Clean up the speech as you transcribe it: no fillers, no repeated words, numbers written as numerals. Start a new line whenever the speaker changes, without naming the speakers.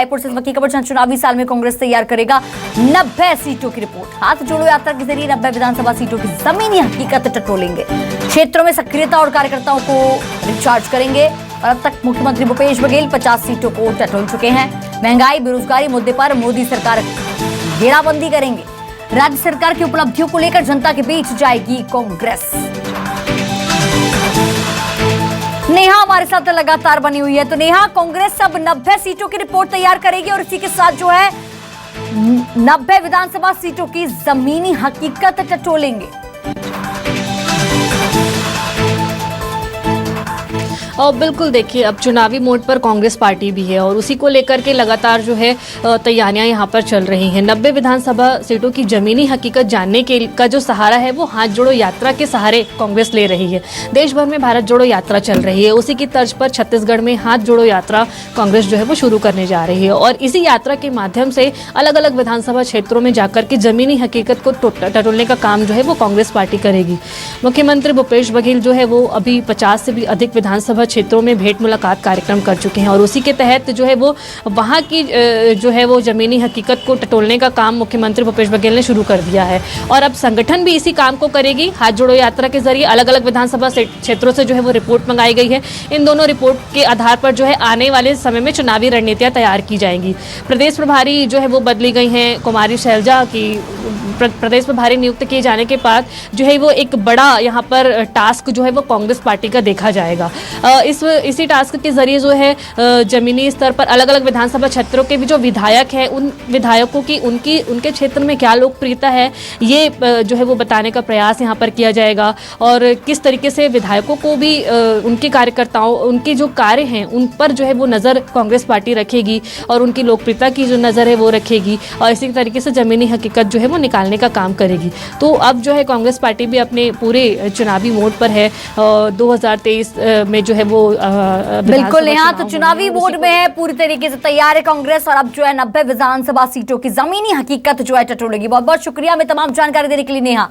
रायपुर से इस वक्त की खबर, जहां चुनावी साल में कांग्रेस तैयार करेगा 90 सीटों की रिपोर्ट। हाथ जोड़ो यात्रा के जरिए 90 विधानसभा सीटों की जमीनी हकीकत टटोलेंगे, क्षेत्रों में सक्रियता और कार्यकर्ताओं को रिचार्ज करेंगे। और अब तक मुख्यमंत्री भूपेश बघेल 50 सीटों को टटोल चुके हैं। महंगाई बेरोजगारी मुद्दे पर मोदी सरकार घेराबंदी करेंगे। राज्य सरकार की उपलब्धियों को लेकर जनता के बीच जाएगी कांग्रेस। नेहा हमारे साथ लगातार बनी हुई है। तो नेहा, कांग्रेस अब 90 सीटों की रिपोर्ट तैयार करेगी और इसी के साथ जो है 90 विधानसभा सीटों की जमीनी हकीकत टटोलेंगे।
और बिल्कुल देखिए, अब चुनावी मोड पर कांग्रेस पार्टी भी है और उसी को लेकर के लगातार जो है तैयारियां यहां पर चल रही हैं। 90 विधानसभा सीटों की जमीनी हकीकत जानने के का जो सहारा है वो हाथ जोड़ो यात्रा के सहारे कांग्रेस ले रही है। देश भर में भारत जोड़ो यात्रा चल रही है, उसी की तर्ज पर छत्तीसगढ़ में हाथ जोड़ो यात्रा कांग्रेस जो है वो शुरू करने जा रही है। और इसी यात्रा के माध्यम से अलग अलग विधानसभा क्षेत्रों में जाकर के जमीनी हकीकत को टटोलने का काम जो है वो कांग्रेस पार्टी करेगी। मुख्यमंत्री भूपेश बघेल जो है वो अभी 50 से भी अधिक विधानसभा क्षेत्रों में भेंट मुलाकात कार्यक्रम कर चुके हैं और उसी के तहत जो है वो वहां की जो है वो जमीनी हकीकत को टटोलने का काम मुख्यमंत्री भूपेश बघेल ने शुरू कर दिया है। और अब संगठन भी इसी काम को करेगी। हाथ जोड़ो यात्रा के जरिए अलग अलग विधानसभा क्षेत्रों से जो है वो रिपोर्ट मंगाई गई है। इन दोनों रिपोर्ट के आधार पर जो है आने वाले समय में चुनावी रणनीतियां तैयार की जाएंगी। प्रदेश प्रभारी जो है वो बदली गई हैं। कुमारी शैलजा की प्रदेश प्रभारी नियुक्त किए जाने के बाद जो है वो एक बड़ा यहाँ पर टास्क जो है वो कांग्रेस पार्टी का देखा जाएगा। इसी टास्क के जरिए जो है जमीनी स्तर पर अलग अलग विधानसभा क्षेत्रों के भी जो विधायक हैं, उन विधायकों की उनके क्षेत्र में क्या लोकप्रियता है, ये जो है वो बताने का प्रयास यहाँ पर किया जाएगा। और किस तरीके से विधायकों को भी उनके कार्यकर्ताओं, उनके जो कार्य हैं उन पर जो है वो नज़र कांग्रेस पार्टी रखेगी और उनकी लोकप्रियता की जो नज़र है वो रखेगी और इसी तरीके से जमीनी हकीकत जो है वो निकालने का काम करेगी। तो अब जो है कांग्रेस पार्टी भी अपने पूरे चुनावी मोड पर है। 2023 में जो है वो
बिल्कुल यहाँ तो चुनावी मोड में है, पूरी तरीके से तैयार है कांग्रेस और अब जो है 90 विधानसभा सीटों की जमीनी हकीकत जो है टटोलेगी। बहुत बहुत शुक्रिया हमें तमाम जानकारी देने के लिए नेहा।